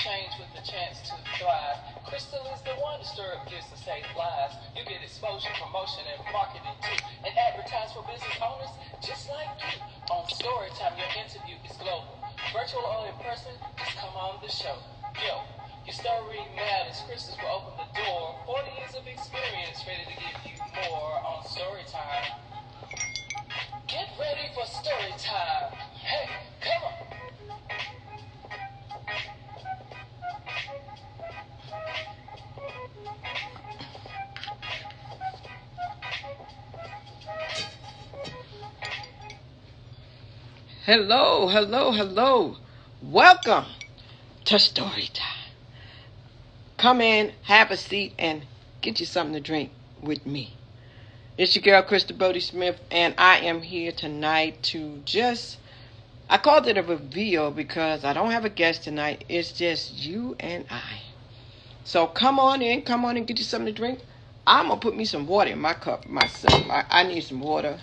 change with the chance to thrive. Crystal is the one to stir up gifts to save lives. You get exposure, promotion, and marketing too. And advertise for business owners just like you. On Storytime, your interview is global. Virtual or in person, just come on the show. Yo, your story matters. Crystals will open the door. 40 years of experience ready to give you more on Storytime. Get ready for Storytime. Hey, come on. Hello, hello, hello. Welcome to Storytime. Come in, have a seat, and get you something to drink with me. It's your girl, Crystal Brody Smith, and I am here tonight to I called it a reveal because I don't have a guest tonight. It's just you and I. So come on in and get you something to drink. I'm going to put me some water in my cup myself. I need some water.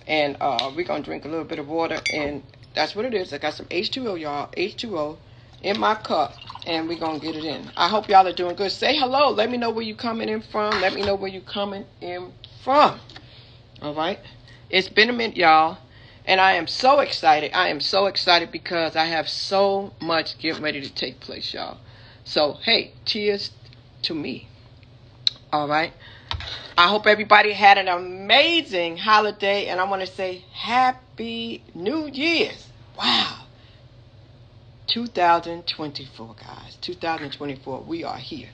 And we're going to drink a little bit of water. And that's what it is. I got some H2O, y'all. H2O in my cup. And we're going to get it in. I hope y'all are doing good. Say hello. Let me know where you're coming in from. Let me know where you're coming in from. All right. It's been a minute, y'all. And I am so excited. I am so excited because I have so much getting ready to take place, y'all. So, hey, cheers to me. All right. I hope everybody had an amazing holiday, and I want to say Happy New Year's. Wow. 2024, guys. 2024. We are here.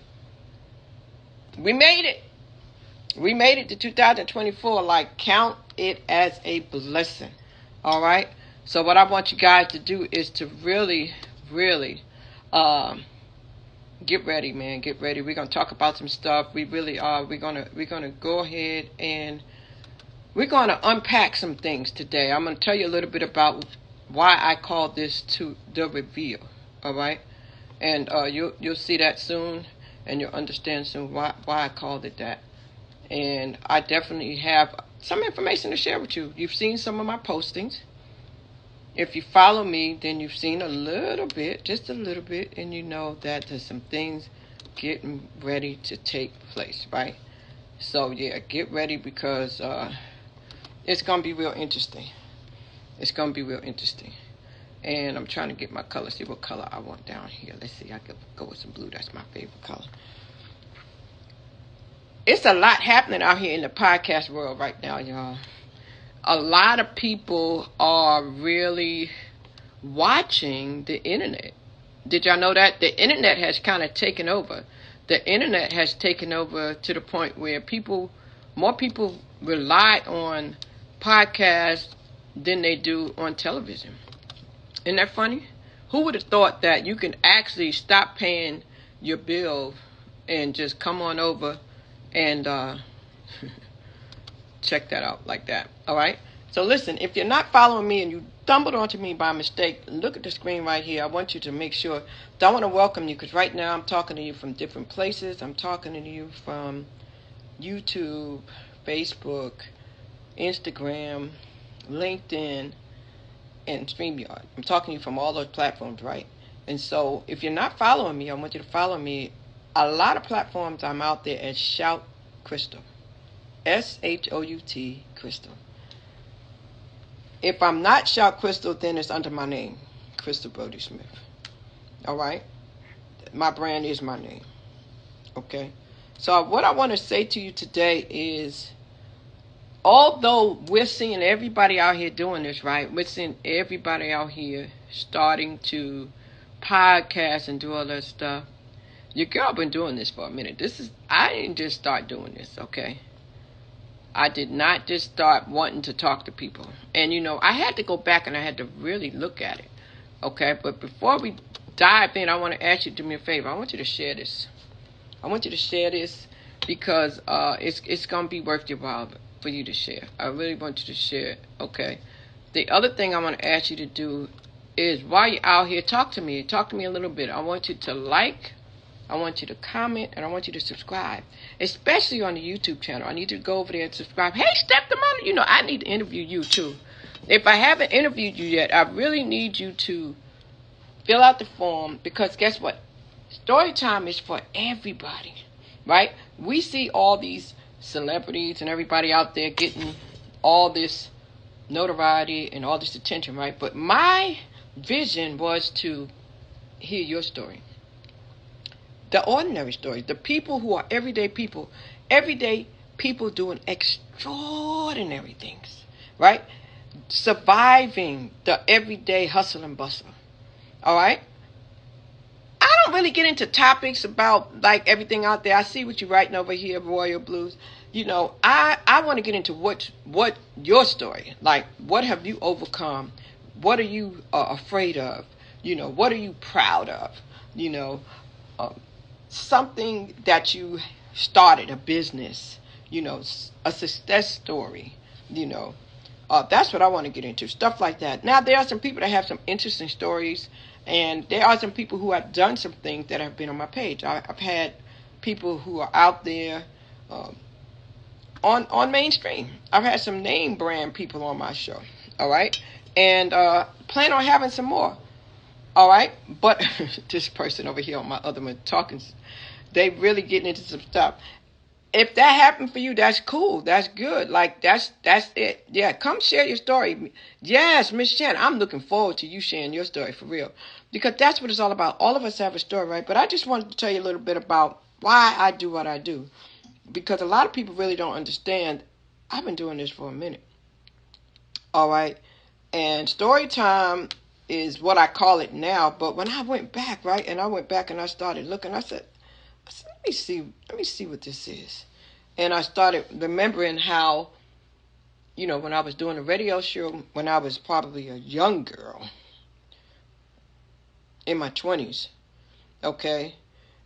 We made it. We made it to 2024. Like, count it as a blessing. All right? So what I want you guys to do is to really, get ready, man. Get ready. We're gonna talk about some stuff. We really are. We're gonna go ahead and we're gonna unpack some things today. I'm gonna tell you a little bit about why I call this to the reveal. All right, and you'll see that soon, and you'll understand soon why I called it that. And I definitely have some information to share with you. You've seen some of my postings. If you follow me, then you've seen a little bit, just a little bit, and you know that there's some things getting ready to take place, right? So, yeah, get ready because it's going to be real interesting. It's going to be real interesting. And I'm trying to get my color, see what color I want down here. Let's see, I could go with some blue. That's my favorite color. It's a lot happening out here in the podcast world right now, y'all. A lot of people are really watching the internet. Did y'all know that? The internet has kind of taken over. The internet has taken over to the point where more people rely on podcasts than they do on television. Isn't that funny? Who would have thought that you can actually stop paying your bill and just come on over and check that out like that. All right. So listen, if you're not following me and you stumbled onto me by mistake, look at the screen right here. I want you to make sure. I want to welcome you because right now I'm talking to you from different places. I'm talking to you from YouTube, Facebook, Instagram, LinkedIn, and StreamYard. I'm talking to you from all those platforms, right? And so if you're not following me, I want you to follow me. A lot of platforms I'm out there as Shout Crystal. SHOUT Crystal. If I'm not Shout Crystal, then it's under my name, Crystal Brody Smith. All right? My brand is my name. Okay? So what I want to say to you today is, although we're seeing everybody out here doing this, right? We're seeing everybody out here starting to podcast and do all that stuff. Your girl been doing this for a minute. I didn't just start doing this, okay? I did not just start wanting to talk to people. And, I had to go back and I had to really look at it. Okay? But before we dive in, I want to ask you to do me a favor. I want you to share this. I want you to share this because it's going to be worth your while for you to share. I really want you to share it. Okay? The other thing I want to ask you to do is while you're out here, talk to me. Talk to me a little bit. I want you to like. I want you to comment, and I want you to subscribe, especially on the YouTube channel. I need you to go over there and subscribe. Hey, Steph the Mother, I need to interview you too. If I haven't interviewed you yet, I really need you to fill out the form because guess what? Story time is for everybody, right? We see all these celebrities and everybody out there getting all this notoriety and all this attention, right? But my vision was to hear your story. The ordinary stories, the people who are everyday people doing extraordinary things, right? Surviving the everyday hustle and bustle. All right? I don't really get into topics about like everything out there. I see what you're writing over here, Royal Blues. I want to get into what your story, like what have you overcome? What are you afraid of? What are you proud of? You know, um, something that you started, a business, a success story, you know. That's what I want to get into, stuff like that. Now, there are some people that have some interesting stories, and there are some people who have done some things that have been on my page. I've had people who are out there um, on mainstream. I've had some name brand people on my show, all right? And plan on having some more. All right, but this person over here on my other one talking, they really getting into some stuff. If that happened for you, that's cool. That's good. Like that's it. Yeah, come share your story. Yes, Miss Shan, I'm looking forward to you sharing your story for real, because that's what it's all about. All of us have a story, right? But I just wanted to tell you a little bit about why I do what I do, because a lot of people really don't understand. I've been doing this for a minute. All right, and story time is what I call it now. But when I went back, right, and I went back and I started looking, I said, let me see what this is. And I started remembering how, when I was doing a radio show, when I was probably a young girl, in my 20s, okay?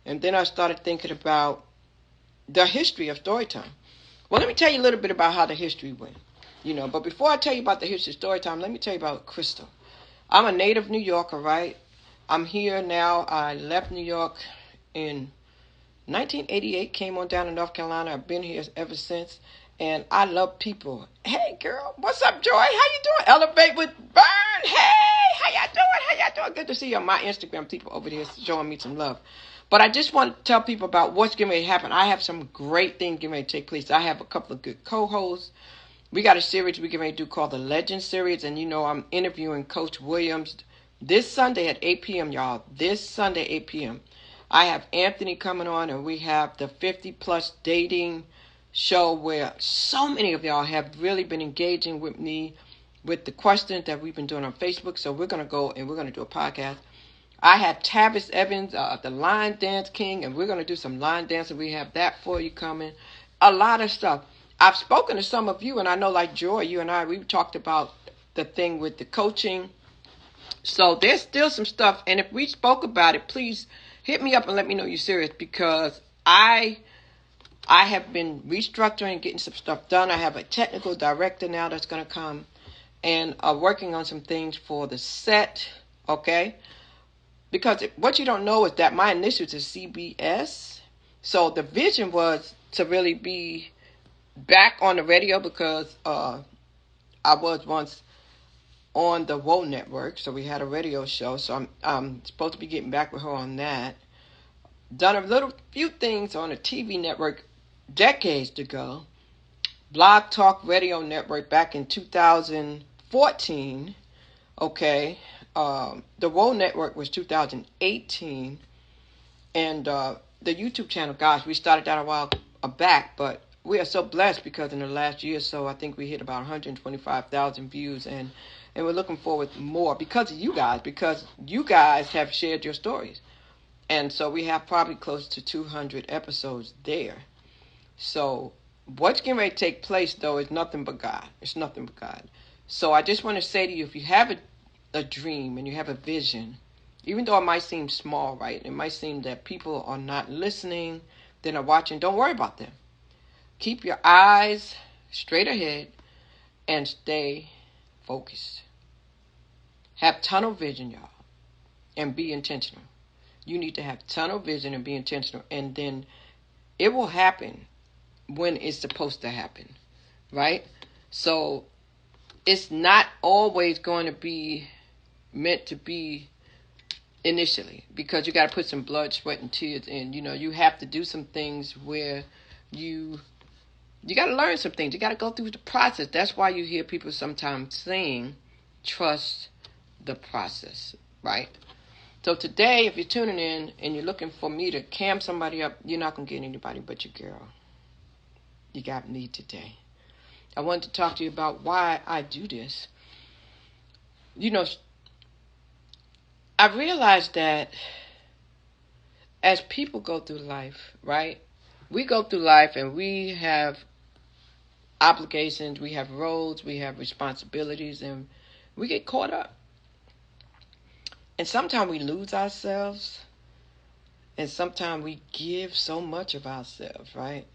And then I started thinking about the history of Storytime. Well, let me tell you a little bit about how the history went, But before I tell you about the history of Storytime, let me tell you about Crystal. I'm a native New Yorker, right? I'm here now. I left New York in 1988, came on down to North Carolina. I've been here ever since, and I love people. Hey, girl, what's up, Joy? How you doing? Elevate with Burn. Hey, how y'all doing? How y'all doing? Good to see you on my Instagram people over there showing me some love. But I just want to tell people about what's getting ready to happen. I have some great things getting ready to take place. I have a couple of good co-hosts. We got a series we get ready to do called the Legend Series, and I'm interviewing Coach Williams this Sunday at 8 p.m., y'all. This Sunday, 8 p.m. I have Anthony coming on, and we have the 50-plus dating show where so many of y'all have really been engaging with me with the questions that we've been doing on Facebook. So we're going to go and we're going to do a podcast. I have Tavis Evans, the Line Dance King, and we're going to do some line dancing. We have that for you coming. A lot of stuff. I've spoken to some of you, and I know like Joy, you and I, we've talked about the thing with the coaching. So there's still some stuff. And if we spoke about it, please hit me up and let me know you're serious, because I have been restructuring, getting some stuff done. I have a technical director now that's going to come and working on some things for the set, okay? Because what you don't know is that my initials is CBS. So the vision was to really be back on the radio, because I was once on the WOW network, so we had a radio show, so I'm supposed to be getting back with her on that. Done a few things on a TV network decades ago, Blog Talk Radio Network back in 2014, okay. The WOW network was 2018, and the YouTube channel, gosh, we started that a while back, but we are so blessed because in the last year or so, I think we hit about 125,000 views, and we're looking forward to more because of you guys have shared your stories. And so we have probably close to 200 episodes there. So what's getting ready to take place, though, is nothing but God. It's nothing but God. So I just want to say to you, if you have a dream and you have a vision, even though it might seem small, right? It might seem that people are not listening, they're not watching. Don't worry about them. Keep your eyes straight ahead and stay focused. Have tunnel vision, y'all, and be intentional. You need to have tunnel vision and be intentional, and then it will happen when it's supposed to happen, right? So it's not always going to be meant to be initially, because you got to put some blood, sweat, and tears in. You have to do some things where you got to learn some things. You got to go through the process. That's why you hear people sometimes saying, trust the process, right? So today, if you're tuning in and you're looking for me to cam somebody up, you're not going to get anybody but your girl. You got me today. I wanted to talk to you about why I do this. I realized that as people go through life, right? We go through life and we have obligations, we have roles, we have responsibilities, and we get caught up. And sometimes we lose ourselves, and sometimes we give so much of ourselves, right?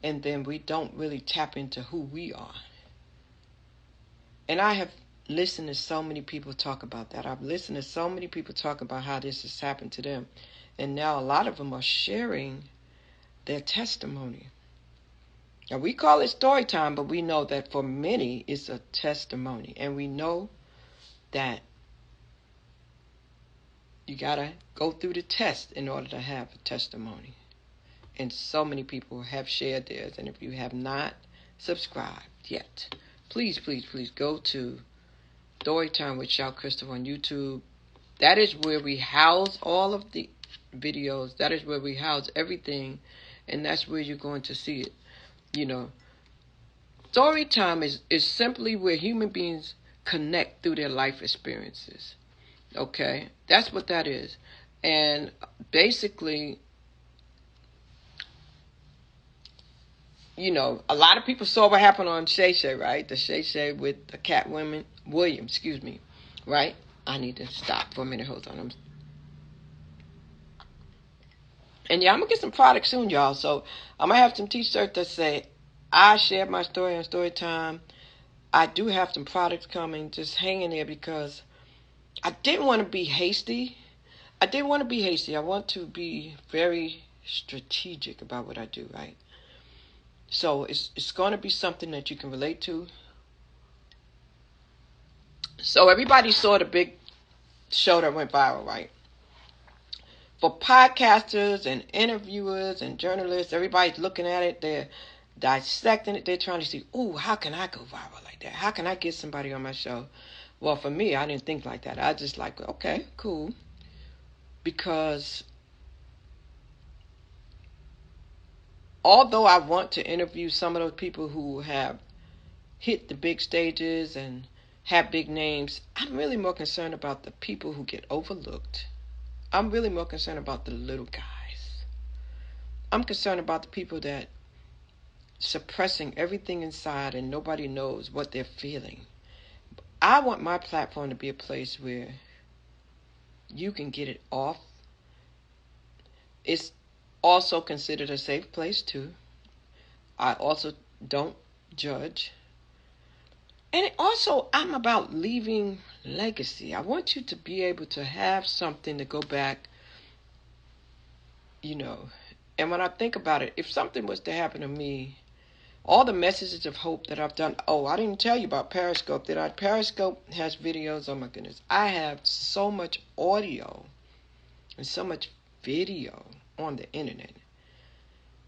And then we don't really tap into who we are. And I have listened to so many people talk about that. I've listened to so many people talk about how this has happened to them. And now a lot of them are sharing their testimony. Now, we call it story time, but we know that for many, it's a testimony. And we know that you got to go through the test in order to have a testimony. And so many people have shared theirs. And if you have not subscribed yet, please, please, please go to Storytime with Shout Crystal on YouTube. That is where we house all of the videos. That is where we house everything. And that's where you're going to see it. Storytime is simply where human beings connect through their life experiences. Okay? That's what that is. And basically, a lot of people saw what happened on Shay Shay, right? The Shay Shay with the Cat Williams, right? I need to stop for a minute. Hold on. And I'm going to get some products soon, y'all. So I'm going to have some t-shirts that say, I shared my story on Storytime. I do have some products coming. Just hang in there because I didn't want to be hasty. I want to be very strategic about what I do, right? So it's going to be something that you can relate to. So everybody saw the big show that went viral, right? For podcasters and interviewers and journalists, everybody's looking at it. They're dissecting it. They're trying to see, how can I go viral like that? How can I get somebody on my show? Well, for me, I didn't think like that. I just like, okay, cool. Because although I want to interview some of those people who have hit the big stages and have big names, I'm really more concerned about the people who get overlooked. I'm really more concerned about the little guys. I'm concerned about the people that suppressing everything inside and nobody knows what they're feeling. I want my platform to be a place where you can get it off. It's also considered a safe place too. I also don't judge. And also, I'm about leaving legacy. I want you to be able to have something to go back, And when I think about it, if something was to happen to me, all the messages of hope that I've done. Oh, I didn't tell you about Periscope, did I? Periscope has videos. Oh, my goodness. I have so much audio and so much video on the internet.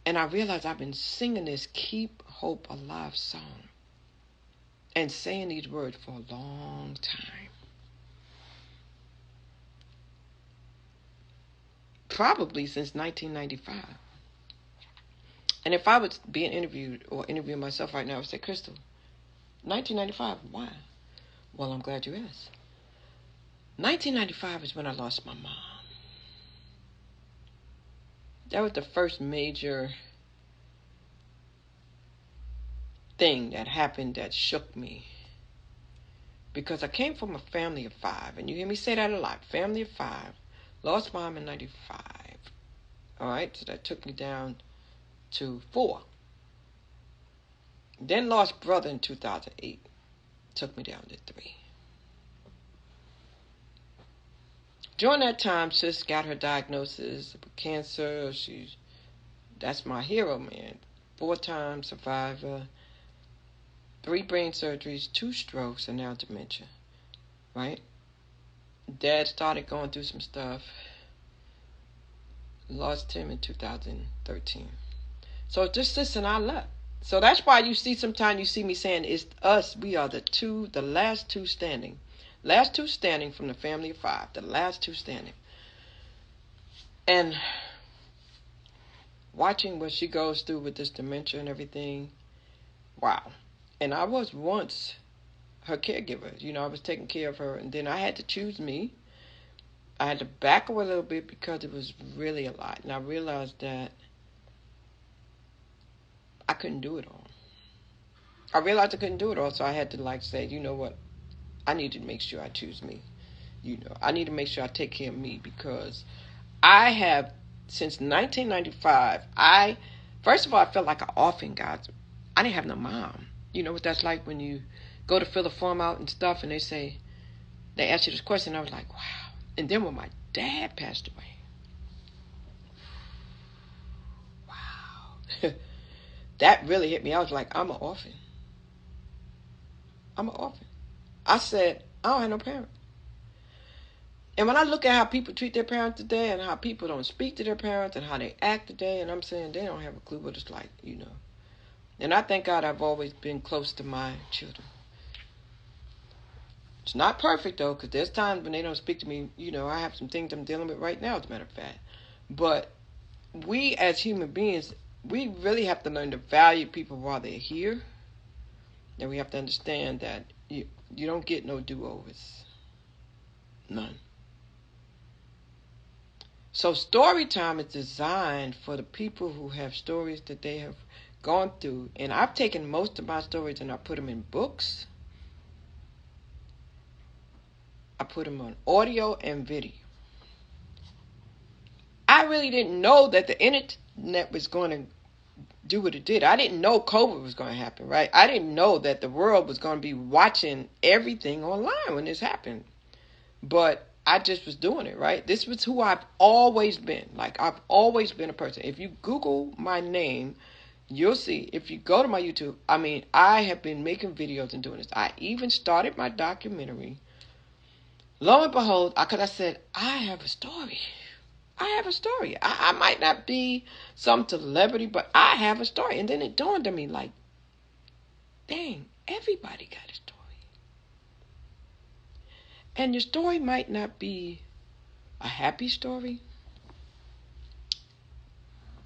And I realize I've been singing this Keep Hope Alive song and saying these words for a long time. Probably since 1995. And if I was being interviewed or interviewing myself right now, I would say, Crystal, 1995, why? Well, I'm glad you asked. 1995 is when I lost my mom. That was the first major thing that happened that shook me. Because I came from a family of 5, and you hear me say that a lot. Family of 5. Lost mom in 95. All right, so that took me down to 4. Then lost brother in 2008. Took me down to 3. During that time, sis got her diagnosis with cancer. That's my hero, man. 4-time survivor. 3 brain surgeries, 2 strokes, and now dementia. Right? Dad started going through some stuff. Lost him in 2013. So just this and I left. So that's why you see sometimes you see me saying it's us. We are the last two standing. Last two standing from the family of five. The last two standing. And watching what she goes through with this dementia and everything. Wow. And I was once her caregiver. You know, I was taking care of her. And then I had to choose me. I had to back away a little bit because it was really a lot. And I realized that I couldn't do it all. I realized I couldn't do it all. So I had to like say, you know what? I need to make sure I choose me. You know, I need to make sure I take care of me because I have, since 1995, first of all, I felt like an orphan, guys. I didn't have no mom. You know what that's like when you go to fill a form out and stuff and they ask you this question. I was like, wow. And then when my dad passed away, wow, that really hit me. I was like, I'm an orphan. I'm an orphan. I said, I don't have no parents. And when I look at how people treat their parents today and how people don't speak to their parents and how they act today, and I'm saying they don't have a clue what it's like, you know. And I thank God I've always been close to my children. It's not perfect, though, because there's times when they don't speak to me. You know, I have some things I'm dealing with right now, as a matter of fact. But we as human beings, we really have to learn to value people while they're here. And we have to understand that you don't get no do-overs. None. So story time is designed for the people who have stories that they have gone through. And I've taken most of my stories and I put them in books. I put them on audio and video. I really didn't know that the internet was going to do what it did. I didn't know COVID was going to happen, right? I didn't know that the world was going to be watching everything online when this happened. But I just was doing it, right? This was who I've always been. Like, I've always been a person. If you Google my name, you'll see. If you go to my YouTube, I mean, I have been making videos and doing this. I even started my documentary. Lo and behold, because I said, I have a story. I have a story. I might not be some celebrity, but I have a story. And then it dawned on me like, dang, everybody got a story. And your story might not be a happy story.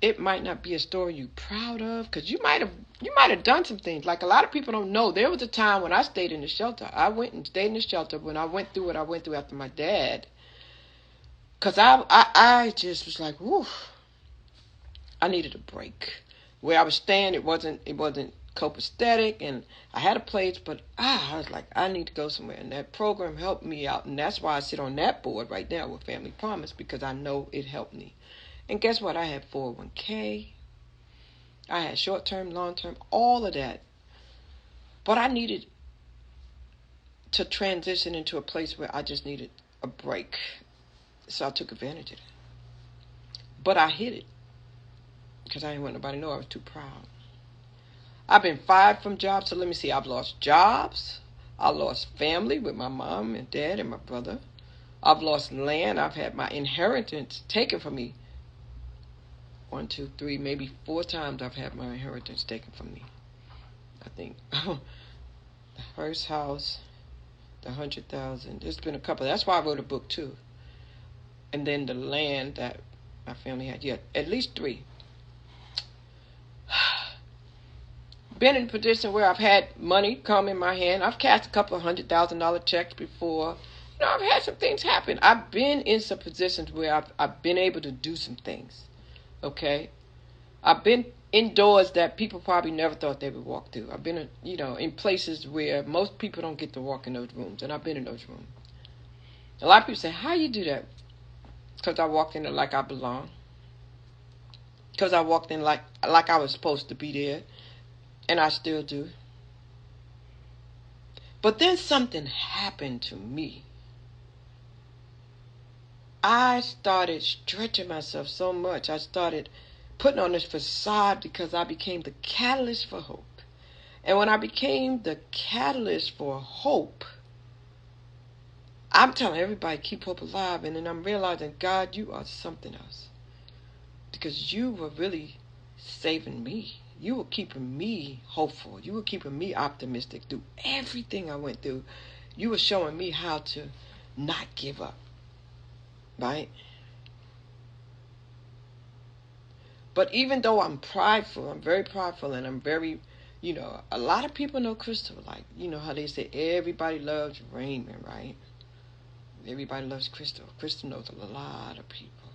It might not be a story you're proud of, because you might have done some things. Like a lot of people don't know. There was a time when I stayed in the shelter. I went and stayed in the shelter when I went through what I went through after my dad. Because I just was like, whew, I needed a break. Where I was staying, it wasn't copacetic, and I had a place, but I was like, I need to go somewhere. And that program helped me out, and that's why I sit on that board right now with Family Promise, because I know it helped me. And guess what? I had 401k. I had short-term, long-term, all of that. But I needed to transition into a place where I just needed a break. So I took advantage of it. But I hid it because I didn't want nobody to know I was too proud. I've been fired from jobs. So let me see. I've lost jobs. I lost family with my mom and dad and my brother. I've lost land. I've had my inheritance taken from me. 1, 2, 3, maybe 4 times I've had my inheritance taken from me. I think the first house, the 100,000. There's been a couple. That's why I wrote a book too. And then the land that my family had. Yeah, at least 3. Been in a position where I've had money come in my hand. I've cashed a couple of $100,000 checks before. You know, I've had some things happen. I've been in some positions where I've been able to do some things. Okay, I've been indoors that people probably never thought they would walk through. I've been, in places where most people don't get to walk in those rooms, and I've been in those rooms. A lot of people say, how you do that? Because I walked in it like I belong. Because I walked in like I was supposed to be there, and I still do. But then something happened to me. I started stretching myself so much. I started putting on this facade because I became the catalyst for hope. And when I became the catalyst for hope, I'm telling everybody, keep hope alive. And then I'm realizing, God, you are something else. Because you were really saving me. You were keeping me hopeful. You were keeping me optimistic through everything I went through. You were showing me how to not give up. Right? But even though I'm prideful, I'm very prideful, and I'm very, a lot of people know Crystal. Like, how they say everybody loves Raymond, right? Everybody loves Crystal. Crystal knows a lot of people.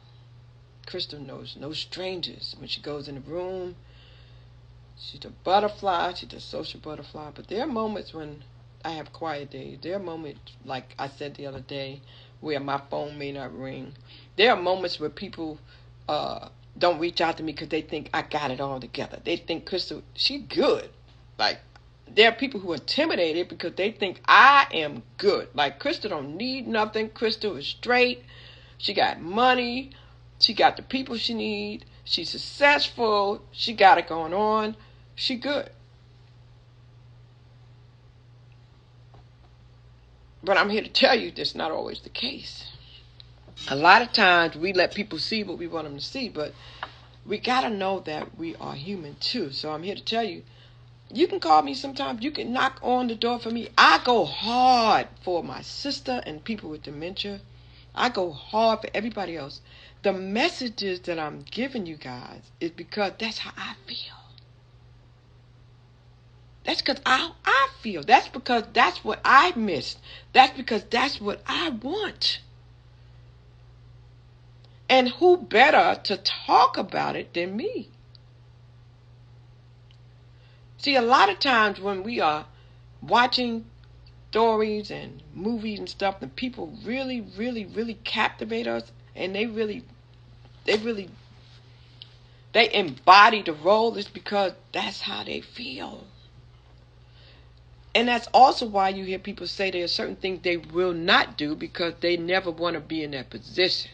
Crystal knows no strangers. When she goes in the room, she's a butterfly. She's a social butterfly. But there are moments when I have quiet days. There are moments, like I said the other day, where my phone may not ring. There are moments where people don't reach out to me because they think I got it all together. They think Crystal, she good. Like, there are people who are intimidated because they think I am good. Like, Crystal don't need nothing. Crystal is straight. She got money. She got the people she need. She's successful. She got it going on. She good. But I'm here to tell you that's not always the case. A lot of times we let people see what we want them to see, but we got to know that we are human too. So I'm here to tell you, you can call me sometimes. You can knock on the door for me. I go hard for my sister and people with dementia. I go hard for everybody else. The messages that I'm giving you guys is because that's how I feel. That's because I feel. That's because that's what I missed. That's because that's what I want. And who better to talk about it than me? See, a lot of times when we are watching stories and movies and stuff, and people really, really, really captivate us, and they embody the role, is because that's how they feel. And that's also why you hear people say there are certain things they will not do because they never want to be in that position.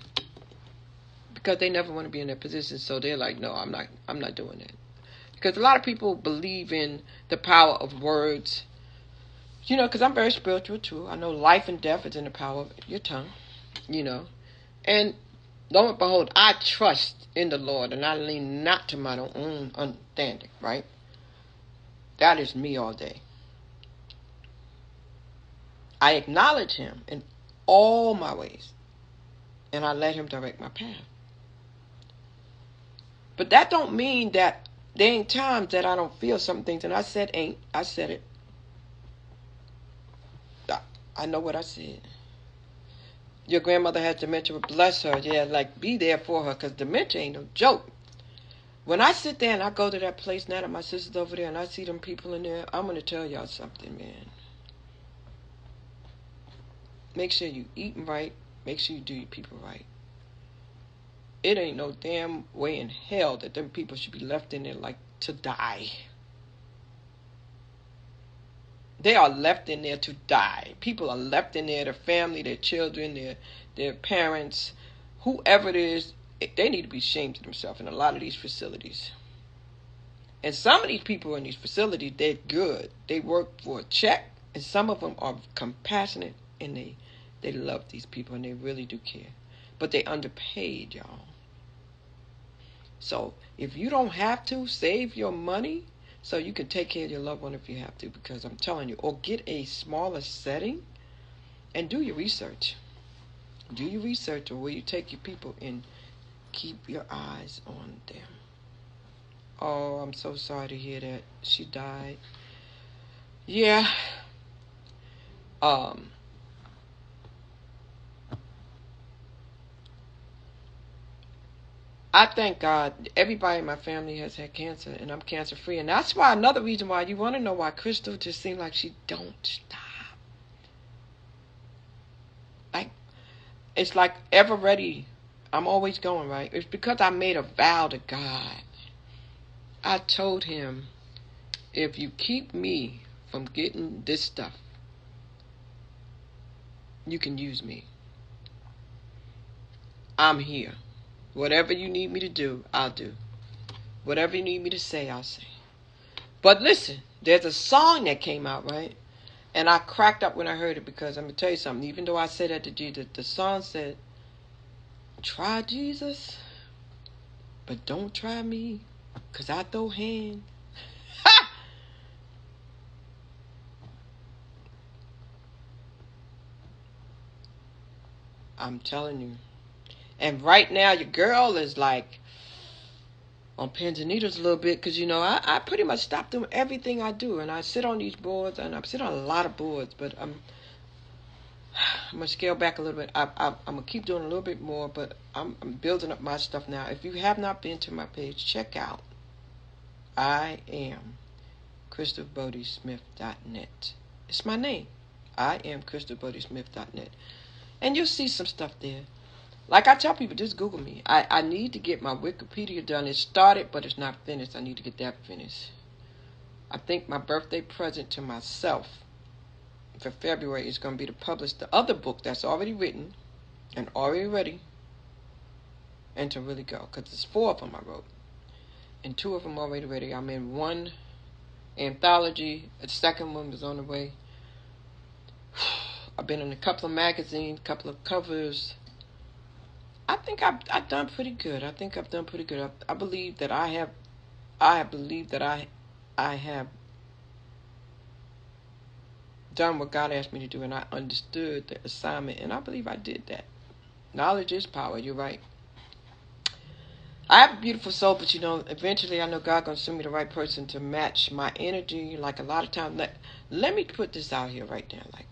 Because they never want to be in that position, so they're like, no, I'm not doing that. Because a lot of people believe in the power of words. Because I'm very spiritual too. I know life and death is in the power of your tongue. And lo and behold, I trust in the Lord, and I lean not to my own understanding, right? That is me all day. I acknowledge him in all my ways, and I let him direct my path. But that don't mean that there ain't times that I don't feel some things. And I said ain't. I said it. I know what I said. Your grandmother has dementia, but bless her. Yeah, like, be there for her, because dementia ain't no joke. When I sit there and I go to that place now that my sister's over there and I see them people in there, I'm going to tell y'all something, man. Make sure you eating right. Make sure you do your people right. It ain't no damn way in hell that them people should be left in there like to die. They are left in there to die. People are left in there, their family, their children, their parents, whoever it is, they need to be ashamed of themselves in a lot of these facilities. And some of these people in these facilities, they're good. They work for a check, and some of them are compassionate, and they love these people, and they really do care. But they underpaid, y'all. So if you don't have to, save your money so you can take care of your loved one if you have to, because I'm telling you, or get a smaller setting and do your research. Do your research, or where you take your people and keep your eyes on them. Oh, I'm so sorry to hear that she died. Yeah. I thank God everybody in my family has had cancer, and I'm cancer free. And that's why, another reason why, you want to know why Crystal just seemed like she don't stop. Like, it's like ever ready. I'm always going, right? It's because I made a vow to God. I told him, if you keep me from getting this stuff, you can use me. I'm here. Whatever you need me to do, I'll do. Whatever you need me to say, I'll say. But listen, there's a song that came out, right? And I cracked up when I heard it, because I'm going to tell you something. Even though I said that to Jesus, the song said, try Jesus, but don't try me, because I throw hands. Ha! I'm telling you. And right now, your girl is like on pins and needles a little bit, because, you know, I pretty much stopped doing everything I do. And I sit on these boards, and I sit on a lot of boards, but I'm going to scale back a little bit. I'm going to keep doing a little bit more, but I'm building up my stuff now. If you have not been to my page, check out I am CrystalBodieSmith.net. It's my name. I am CrystalBodieSmith.net. And you'll see some stuff there. Like I tell people, just Google me. I need to get my Wikipedia done. It started, but it's not finished. I need to get that finished. I think my birthday present to myself for February is going to be to publish the other book that's already written and already ready, and to really go. Because there's 4 of them I wrote. And 2 of them already ready. I'm in one anthology. The second one is on the way. I've been in a couple of magazines, a couple of covers. I think I've done pretty good. I think I've done pretty good. I believe that I have done what God asked me to do, and I understood the assignment, and I believe I did that. Knowledge is power. You're right. I have a beautiful soul, but, you know, eventually I know God gonna send me the right person to match my energy. Like, a lot of times, let me put this out here right now. Like,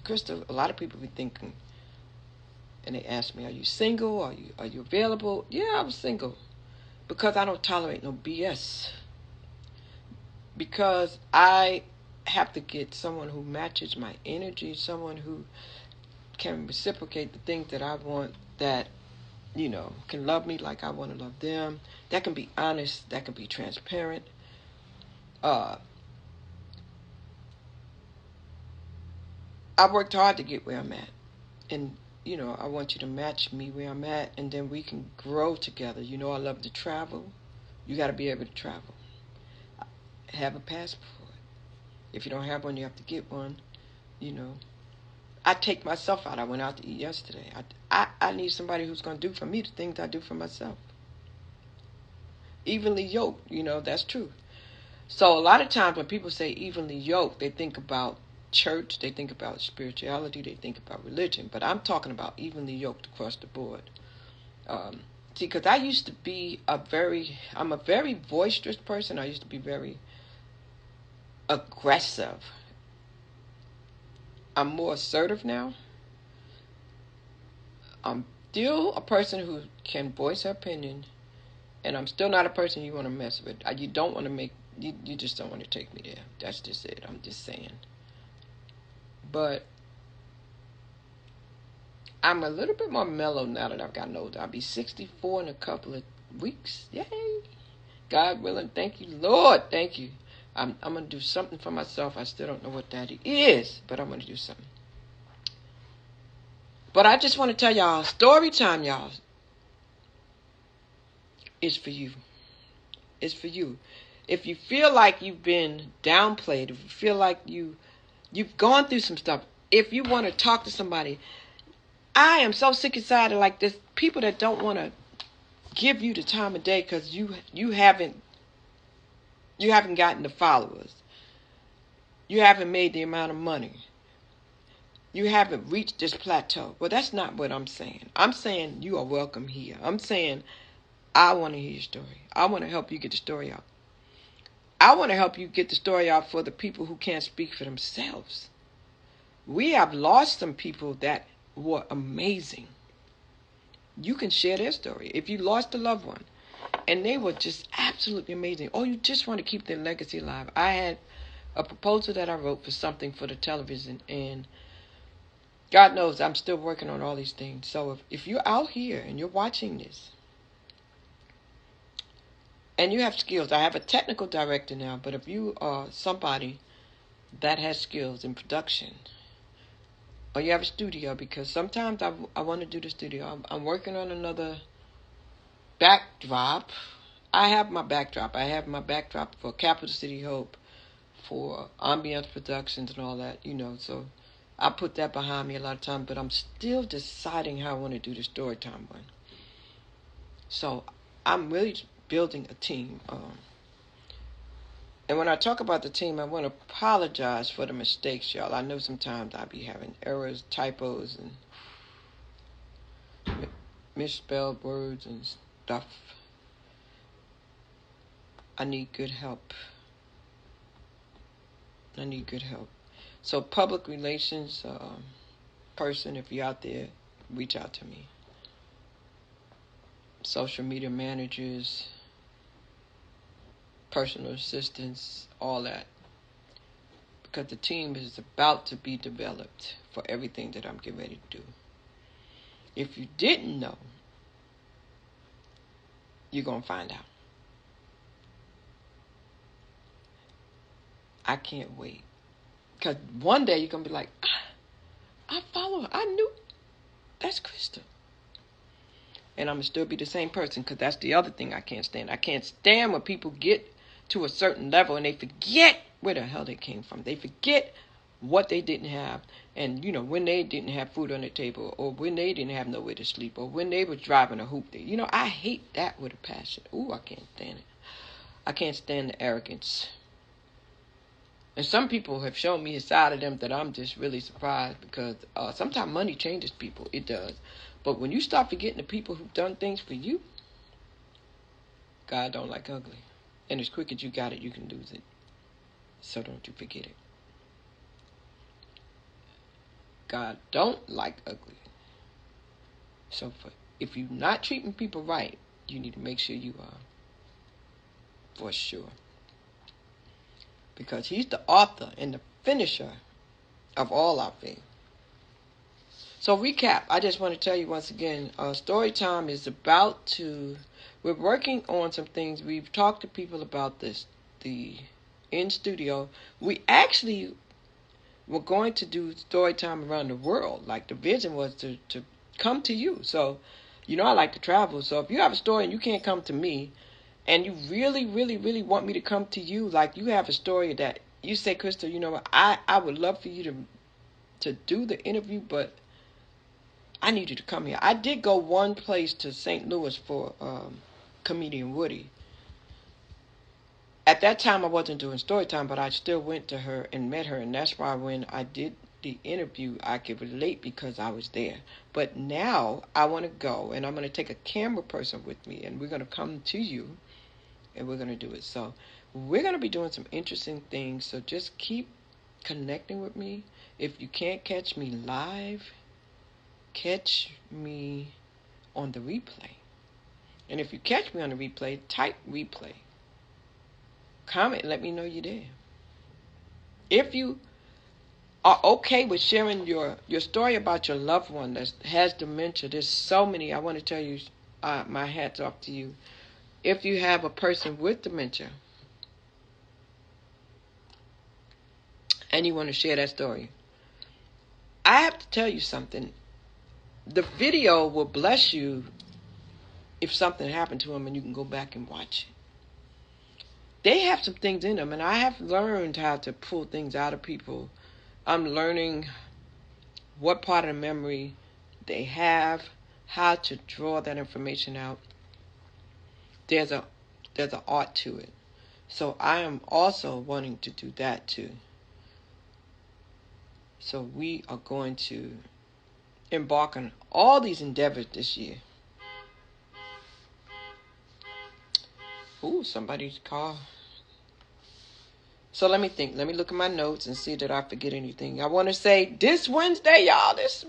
Crystal, a lot of people be thinking, and they ask me, are you single? Are you available? Yeah, I'm single, because I don't tolerate no BS. Because I have to get someone who matches my energy, someone who can reciprocate the things that I want, that, you know, can love me like I want to love them, that can be honest, that can be transparent. I worked hard to get where I'm at, and, you know, I want you to match me where I'm at, and then we can grow together. You know, I love to travel. You got to be able to travel. Have a passport. If you don't have one, you have to get one. You know, I take myself out. I went out to eat yesterday. I need somebody who's going to do for me the things I do for myself. Evenly yoked, you know, that's true. So a lot of times when people say evenly yoked, they think about church, they think about spirituality, they think about religion. But I'm talking about evenly yoked across the board. See, because I used to be I'm a very boisterous person. I used to be very aggressive. I'm more assertive now. I'm still a person who can voice her opinion, and I'm still not a person you want to mess with. You don't want to make, you just don't want to take me there. That's just it. I'm just saying. But I'm a little bit more mellow now that I've gotten older. I'll be 64 in a couple of weeks. Yay! God willing, thank you, Lord, thank you. I'm going to do something for myself. I still don't know what that is, but I'm going to do something. But I just want to tell y'all, story time, y'all, is for you. It's for you. If you feel like you've been downplayed, if you feel like you've gone through some stuff, if you want to talk to somebody, I am so sick and tired of like this people that don't want to give you the time of day because you haven't gotten the followers. You haven't made the amount of money. You haven't reached this plateau. Well, that's not what I'm saying. I'm saying you are welcome here. I'm saying I want to hear your story. I want to help you get the story out. I want to help you get the story out for the people who can't speak for themselves. We have lost some people that were amazing. You can share their story. If you lost a loved one and they were just absolutely amazing, or you just want to keep their legacy alive. I had a proposal that I wrote for something for the television, and God knows I'm still working on all these things. So if you're out here and you're watching this and you have skills, I have a technical director now, but if you are somebody that has skills in production, or you have a studio, because sometimes I want to do the studio. I'm working on another backdrop. I have my backdrop. I have my backdrop for Capital City Hope for ambiance productions and all that, so I put that behind me a lot of time, but I'm still deciding how I want to do the story time one. So I'm really building a team. And when I talk about the team, I want to apologize for the mistakes, y'all. I know sometimes I be having errors, typos, and misspelled words and stuff. I need good help. So public relations person, if you're out there, reach out to me. Social media managers, personal assistants, all that. Because the team is about to be developed for everything that I'm getting ready to do. If you didn't know, you're going to find out. I can't wait. Because one day you're going to be like, I follow her. I knew. That's Crystal. And I'm going to still be the same person, because that's the other thing I can't stand. I can't stand when people get to a certain level and they forget where the hell they came from. They forget what they didn't have. And, when they didn't have food on their table, or when they didn't have nowhere to sleep, or when they were driving a hoop. I hate that with a passion. Ooh, I can't stand it. I can't stand the arrogance. And some people have shown me a side of them that I'm just really surprised, because sometimes money changes people. It does. But when you start forgetting the people who've done things for you, God don't like ugly. And as quick as you got it, you can lose it. So don't you forget it. God don't like ugly. So if you're not treating people right, you need to make sure you are. For sure. Because he's the author and the finisher of all our faith. So recap, I just want to tell you once again, Storytime is about to, we're working on some things. We've talked to people about this, in studio. We actually were going to do Storytime around the world. Like the vision was to come to you. So, I like to travel. So if you have a story and you can't come to me, and you really, really, really want me to come to you, like you have a story that you say, Crystal, I would love for you to do the interview, but I need you to come here. I did go one place to St. Louis for comedian Woody. At that time, I wasn't doing story time, but I still went to her and met her, and that's why when I did the interview, I could relate because I was there. But now I want to go, and I'm going to take a camera person with me, and we're going to come to you, and we're going to do it. So we're going to be doing some interesting things, so just keep connecting with me. If you can't catch me live, catch me on the replay. And if you catch me on the replay, type replay. Comment, let me know you're there. If you are okay with sharing your story about your loved one that has dementia, there's so many. I want to tell you, my hat's off to you. If you have a person with dementia and you want to share that story, I have to tell you something. The video will bless you if something happened to them and you can go back and watch it. They have some things in them, and I have learned how to pull things out of people. I'm learning what part of the memory they have, how to draw that information out. There's an art to it. So I am also wanting to do that too. So we are going to embark on all these endeavors this year. Ooh, somebody's car. So let me think. Let me look at my notes and see that I forget anything. I want to say this Wednesday, y'all. This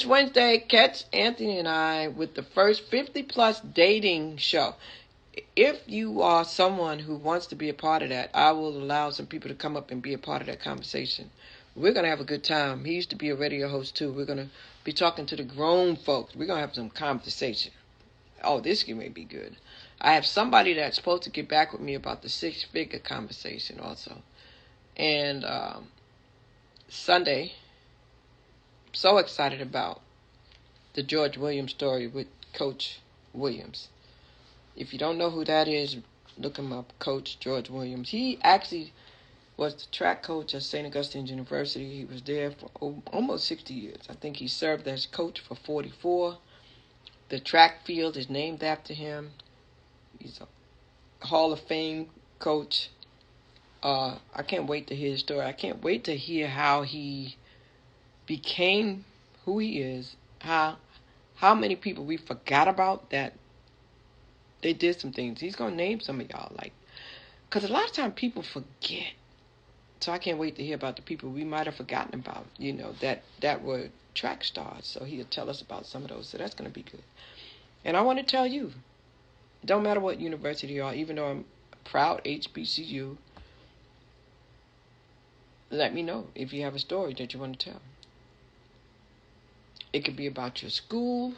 Wednesday, catch Anthony and I with the first 50-plus dating show. If you are someone who wants to be a part of that, I will allow some people to come up and be a part of that conversation. We're going to have a good time. He used to be a radio host, too. We're going to be talking to the grown folks. We're going to have some conversation. Oh, this may be good. I have somebody that's supposed to get back with me about the 6-figure conversation also. And Sunday, so excited about the George Williams story with Coach Williams. If you don't know who that is, Look him up, Coach George Williams. He actually was the track coach at St. Augustine's University. He was there for almost 60 years. I think he served as coach for 44. The track field is named after him. He's a Hall of Fame coach. I can't wait to hear his story. I can't wait to hear how he became who he is. How many people we forgot about that they did some things. He's going to name some of y'all, because a lot of times people forget. So I can't wait to hear about the people we might have forgotten about, that were track stars. So he'll tell us about some of those. So that's going to be good. And I want to tell you, it don't matter what university you are, even though I'm proud HBCU, let me know if you have a story that you want to tell. It could be about your school.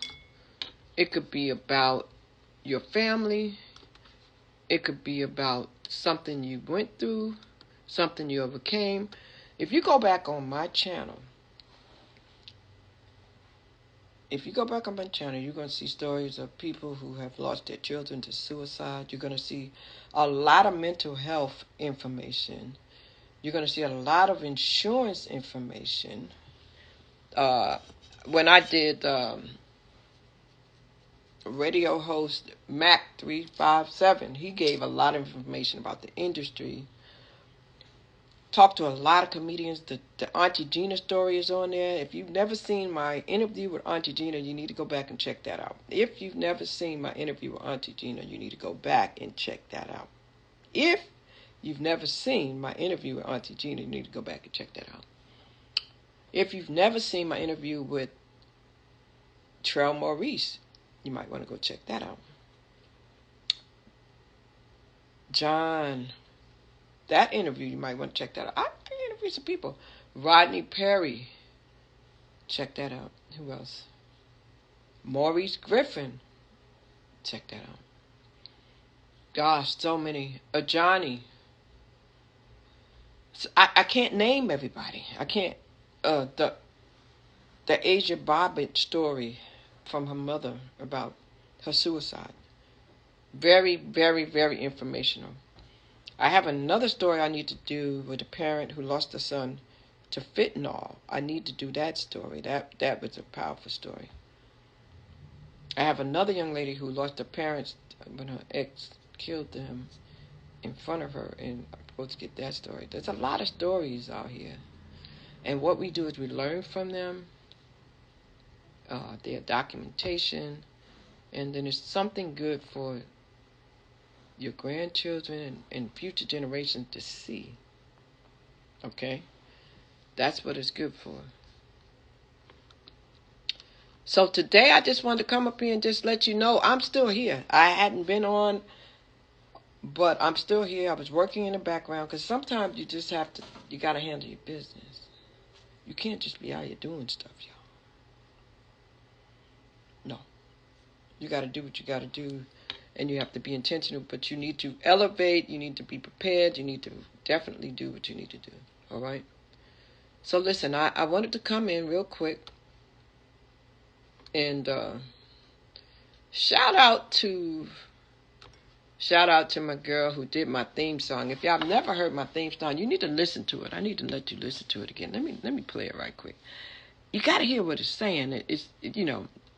It could be about your family. It could be about something you went through, something you overcame. If you go back on my channel, you're going to see stories of people who have lost their children to suicide. You're going to see a lot of mental health information. You're going to see a lot of insurance information. When I did radio host Mac 357, he gave a lot of information about the industry. Talked to a lot of comedians. The Auntie Gina story is on there. If you've never seen my interview with Auntie Gina, you need to go back and check that out. If you've never seen my interview with Auntie Gina, you need to go back and check that out. If you've never seen my interview with Auntie Gina, you need to go back and check that out. If you've never seen my interview with Trell Maurice, you might want to go check that out. John, that interview, you might want to check that out. I interviewed some people. Rodney Perry, check that out. Who else? Maurice Griffin, check that out. Gosh, so many. Johnny. I can't name everybody. I can't. The Asia Bobbitt story from her mother about her suicide. Very, very, very informational. I have another story I need to do with a parent who lost a son to fentanyl. I need to do that story. That was a powerful story. I have another young lady who lost her parents when her ex killed them in front of her, and I'm supposed to get that story. There's a lot of stories out here. And what we do is we learn from them, their documentation, and then it's something good for your grandchildren and future generations to see. Okay? That's what it's good for. So today I just wanted to come up here and just let you know I'm still here. I hadn't been on, but I'm still here. I was working in the background because sometimes you just have to, you got to handle your business. You can't just be out here doing stuff, y'all. No. You got to do what you got to do, and you have to be intentional, but you need to elevate, you need to be prepared, you need to definitely do what you need to do, all right? So listen, I wanted to come in real quick and shout out to my girl who did my theme song. If y'all have never heard my theme song, you need to listen to it. I need to let you listen to it again. Let me play it right quick. You got to hear what it's saying.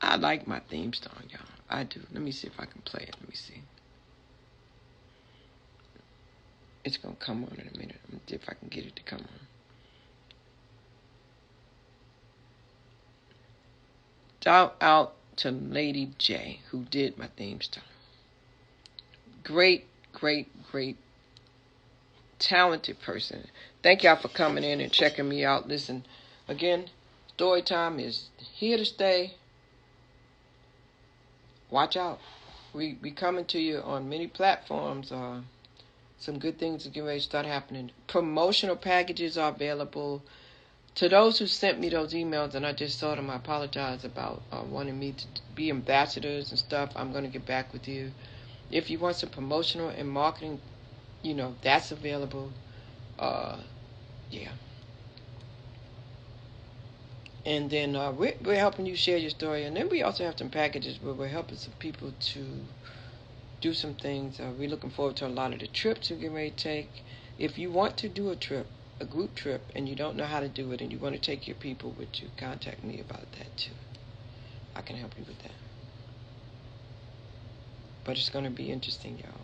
I like my theme song, y'all. I do. Let me see if I can play it. Let me see. It's going to come on in a minute. Let me see if I can get it to come on. Shout out to Lady J, who did my theme song. Great, great, great, talented person. Thank y'all for coming in and checking me out. Listen, again, Storytime is here to stay. Watch out. We coming to you on many platforms. Some good things are getting ready to start happening. Promotional packages are available. To those who sent me those emails, and I just saw them, I apologize about wanting me to be ambassadors and stuff. I'm going to get back with you. If you want some promotional and marketing, that's available. Yeah. And then we're helping you share your story. And then we also have some packages where we're helping some people to do some things. We're looking forward to a lot of the trips we're getting ready to take. If you want to do a trip, a group trip, and you don't know how to do it, and you want to take your people with you, contact me about that too. I can help you with that. But it's going to be interesting, y'all.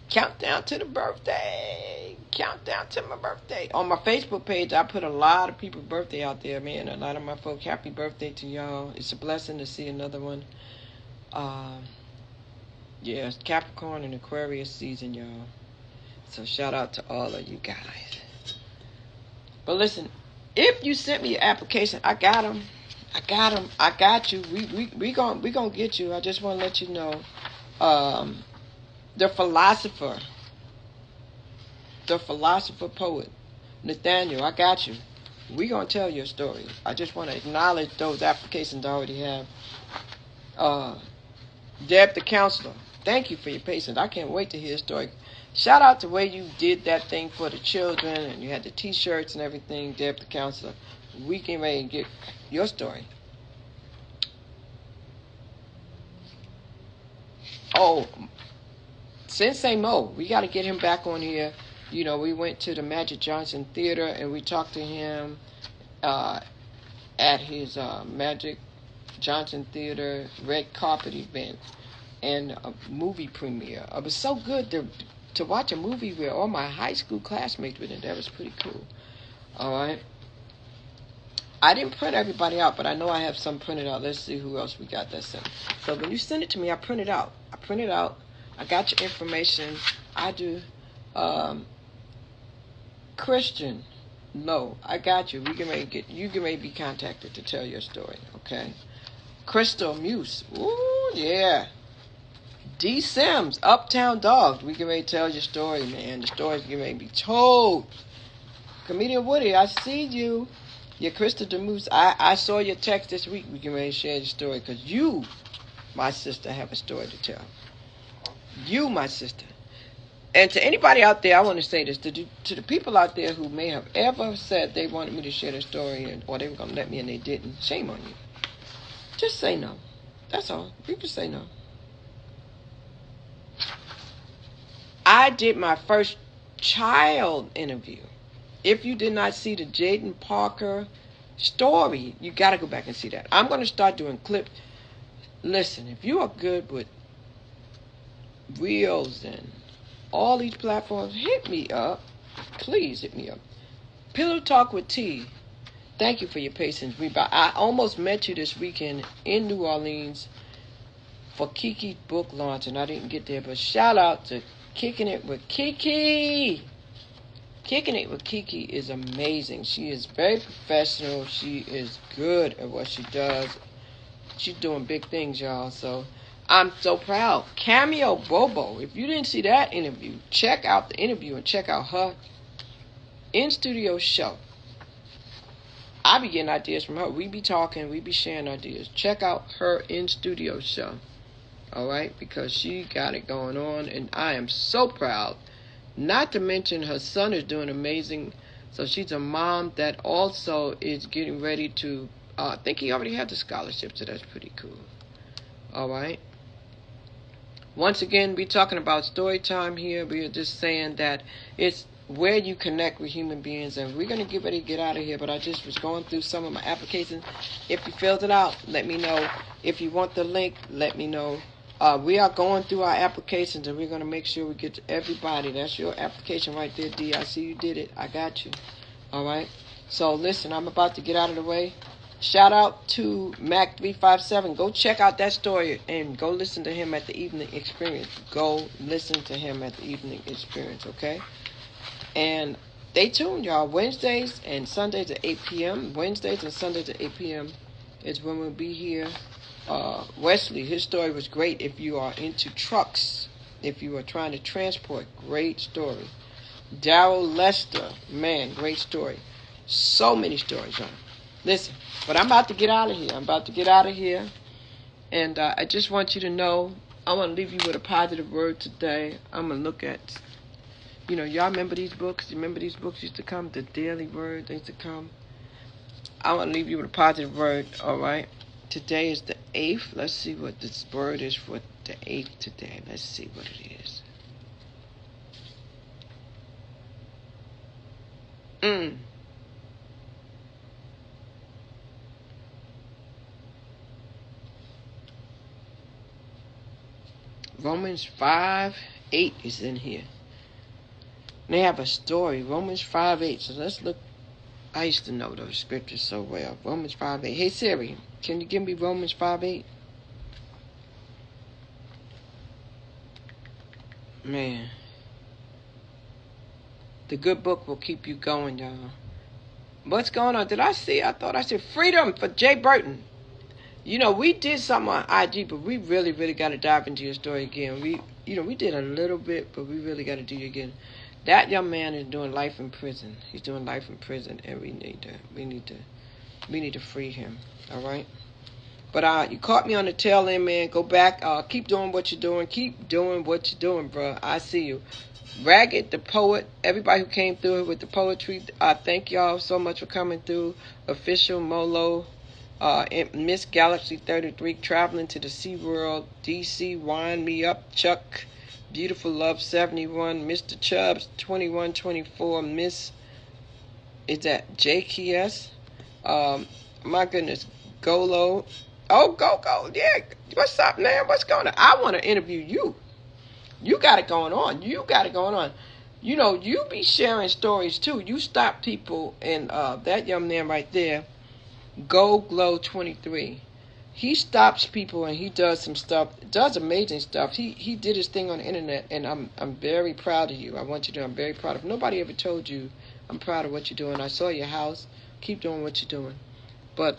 Countdown to the birthday. Countdown to my birthday. On my Facebook page, I put a lot of people's birthday out there, man. A lot of my folk. Happy birthday to y'all. It's a blessing to see another one. Yeah, it's Capricorn and Aquarius season, y'all. So shout out to all of you guys. But listen, if you sent me your application, I got them. I got you. We gonna get you. I just want to let you know. The philosopher poet, Nathaniel, I got you. We gonna tell your story. I just want to acknowledge those applications I already have. Deb the counselor, thank you for your patience. I can't wait to hear your story. Shout out to the way you did that thing for the children, and you had the t-shirts and everything, Deb the counselor. We can ready to get your story. Oh, Sensei Mo, we got to get him back on here. You know, we went to the Magic Johnson Theater and we talked to him at his Magic Johnson Theater red carpet event and a movie premiere. It was so good to watch a movie where all my high school classmates were in. That was pretty cool. All right. I didn't print everybody out, but I know I have some printed out. Let's see who else we got that sent. So when you send it to me, I print it out. I got your information. I do. Christian, no, I got you. You can maybe be contacted to tell your story, okay? Crystal Muse, ooh yeah. D Sims, Uptown Dogs, we can maybe tell your story, man. The story's getting ready to be told. Comedian Woody, I see you. Yeah, Crystal Muse, I saw your text this week. We can maybe share your story because you, my sister, have a story to tell. You, my sister. And to anybody out there, I want to say this. To the people out there who may have ever said they wanted me to share their story or they were going to let me and they didn't, shame on you. Just say no. That's all. You can say no. I did my first child interview. If you did not see the Jaden Parker story, you got to go back and see that. I'm going to start doing clips. Listen, if you are good with Reels and all these platforms, hit me up. Please hit me up. Pillow Talk with T. Thank you for your patience. I almost met you this weekend in New Orleans for Kiki's book launch, and I didn't get there. But shout out to Kicking It with Kiki. Kicking It with Kiki is amazing. She is very professional. She is good at what she does. She's doing big things, y'all. So I'm so proud. Cameo Bobo. If you didn't see that interview, check out the interview and check out her in-studio show. I be getting ideas from her. We be talking. We be sharing ideas. Check out her in-studio show. All right? Because she got it going on. And I am so proud. Not to mention her son is doing amazing. So she's a mom that also is getting ready to, I think he already had the scholarship. So that's pretty cool. All right? Once again, we're talking about story time here. We are just saying that it's where you connect with human beings. And we're going to get ready to get out of here. But I just was going through some of my applications. If you filled it out, let me know. If you want the link, let me know. We are going through our applications. And we're going to make sure we get to everybody. That's your application right there, D. I see you did it. I got you. All right. So, listen, I'm about to get out of the way. Shout out to Mac357. Go check out that story and go listen to him at the Evening Experience. Go listen to him at the Evening Experience, okay? And stay tuned, y'all. Wednesdays and Sundays at 8 p.m. Wednesdays and Sundays at 8 p.m. is when we'll be here. Wesley, his story was great if you are into trucks. If you are trying to transport, great story. Darrell Lester, man, great story. So many stories, y'all. Listen, but I'm about to get out of here. And I just want you to know, I want to leave you with a positive word today. I'm going to look at, y'all remember these books? You remember these books used to come? The Daily Word, they used to come. I want to leave you with a positive word, all right? Today is the 8th. Let's see what this word is for the 8th today. Let's see what it is. Romans 5:8 is in here. They have a story, Romans 5:8. So let's look. I used to know those scriptures so well. Romans 5:8. Hey Siri, can you give me Romans 5:8? Man, the good book will keep you going, y'all. What's going on? Did I see? I thought I said freedom for Jay Burton. You know, we did something on IG, but we really, really got to dive into your story again. We did a little bit, but we really got to do it again. That young man is doing life in prison. He's doing life in prison, and we need to free him. All right. But you caught me on the tail end, man. Go back. Keep doing what you're doing. Keep doing what you're doing, bro. I see you. Ragged the poet, everybody who came through with the poetry, I thank y'all so much for coming through. Official Molo, Miss Galaxy 33, traveling to the SeaWorld, DC, Wind Me Up, Chuck, Beautiful Love 71, Mr. Chubbs 2124, Miss, is that JKS? My goodness, Golo. Oh, go, yeah. What's up, man? What's going on? I want to interview you. You got it going on. You know, you be sharing stories too. You stop people, and that young man right there, Go Glow 23, he stops people and he does some stuff, does amazing stuff. He did his thing on the internet, and I'm very proud of you. I want you to know I'm very proud of. Nobody ever told you I'm proud of what you're doing. I saw your house. Keep doing what you're doing. But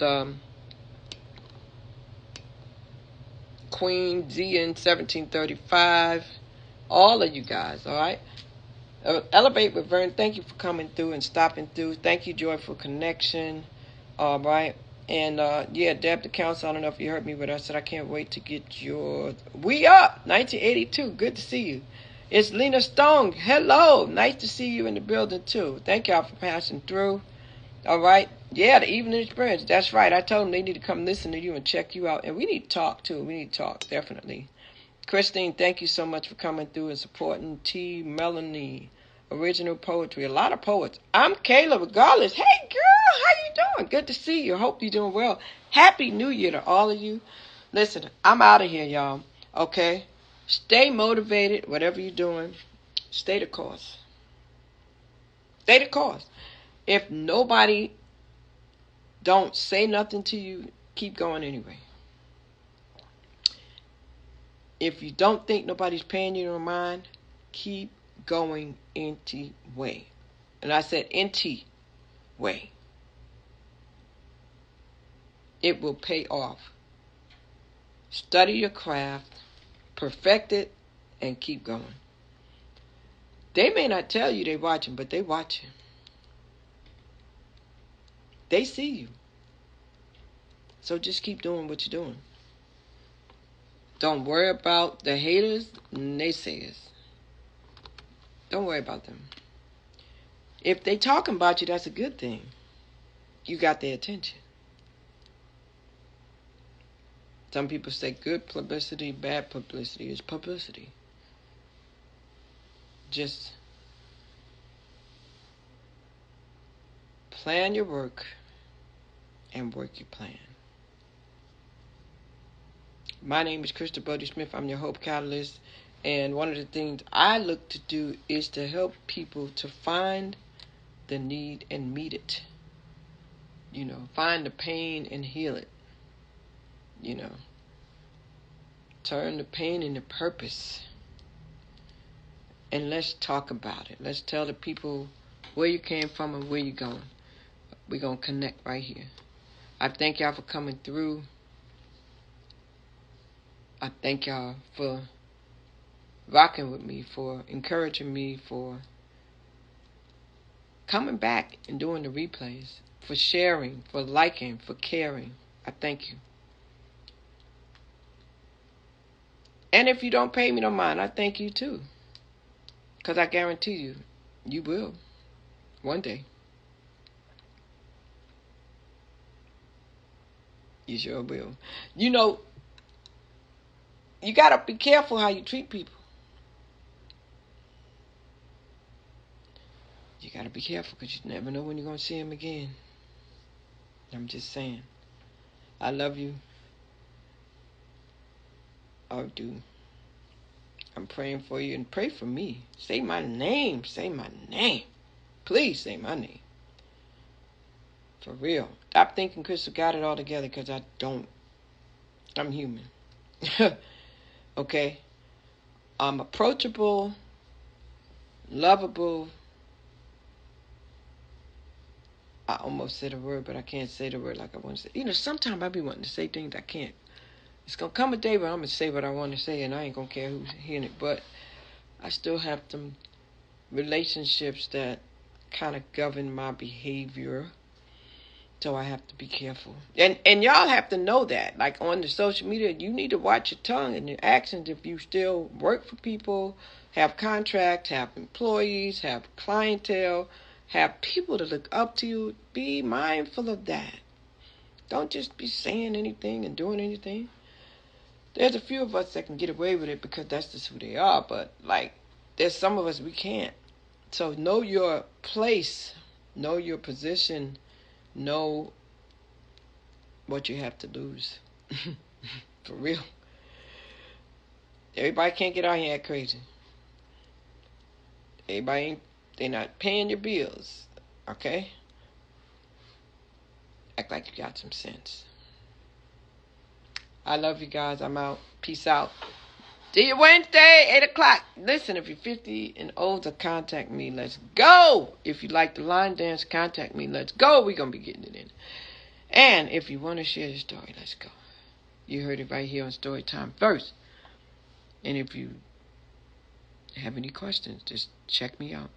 Queen ZN 1735. All of you guys, all right? Elevate with Vern, thank you for coming through and stopping through. Thank you, Joyful Connection, all right? And, yeah, Deb the Council, I don't know if you heard me, but I said I can't wait to get your... We Up, 1982, good to see you. It's Lena Stone, hello, nice to see you in the building, too. Thank y'all for passing through, all right? Yeah, the Evening Experience, that's right. I told them they need to come listen to you and check you out. And we need to talk, too. We need to talk, definitely. Christine, thank you so much for coming through and supporting. T. Melanie, original poetry. A lot of poets. I'm Kayla, regardless. Hey, girl, how you doing? Good to see you. Hope you're doing well. Happy New Year to all of you. Listen, I'm out of here, y'all. Okay? Stay motivated, whatever you're doing. Stay the course. Stay the course. If nobody don't say nothing to you, keep going anyway. If you don't think nobody's paying you no mind, keep going anyway. And I said anyway. It will pay off. Study your craft, perfect it, and keep going. They may not tell you they're watching, but they watching. They see you. So just keep doing what you're doing. Don't worry about the haters, naysayers. Don't worry about them. If they talking about you, that's a good thing. You got their attention. Some people say good publicity, bad publicity is publicity. Just plan your work and work your plan. My name is Krista Brody Smith. I'm your Hope Catalyst. And one of the things I look to do is to help people to find the need and meet it. You know, find the pain and heal it. You know, turn the pain into purpose. And let's talk about it. Let's tell the people where you came from and where you're going. We're going to connect right here. I thank y'all for coming through. I thank y'all for rocking with me, for encouraging me, for coming back and doing the replays, for sharing, for liking, for caring. I thank you. And if you don't pay me no mind, I thank you too. Because I guarantee you, you will. One day. You sure will. You know, you got to be careful how you treat people. You got to be careful because you never know when you're going to see them again. I'm just saying. I love you. I do. I'm praying for you, and pray for me. Say my name. Say my name. Please say my name. For real. Stop thinking Crystal got it all together, because I don't. I'm human. Okay? I'm approachable, lovable. I almost said a word, but I can't say the word like I want to say. You know, sometimes I be wanting to say things I can't. It's going to come a day where I'm going to say what I want to say, and I ain't going to care who's hearing it. But I still have some relationships that kind of govern my behavior. So I have to be careful. And y'all have to know that. Like on the social media, you need to watch your tongue and your actions if you still work for people, have contracts, have employees, have clientele, have people to look up to you. Be mindful of that. Don't just be saying anything and doing anything. There's a few of us that can get away with it because that's just who they are. But, like, there's some of us we can't. So know your place. Know your position. Know what you have to lose. For real. Everybody can't get out here and act crazy. They're not paying your bills. Okay? Act like you got some sense. I love you guys. I'm out. Peace out. See you Wednesday, 8 o'clock. Listen, if you're 50 and older, contact me. Let's go. If you like the line dance, contact me. Let's go. We're going to be getting it in. And if you want to share the story, let's go. You heard it right here on Storytime First. And if you have any questions, just check me out.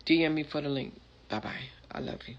DM me for the link. Bye-bye. I love you.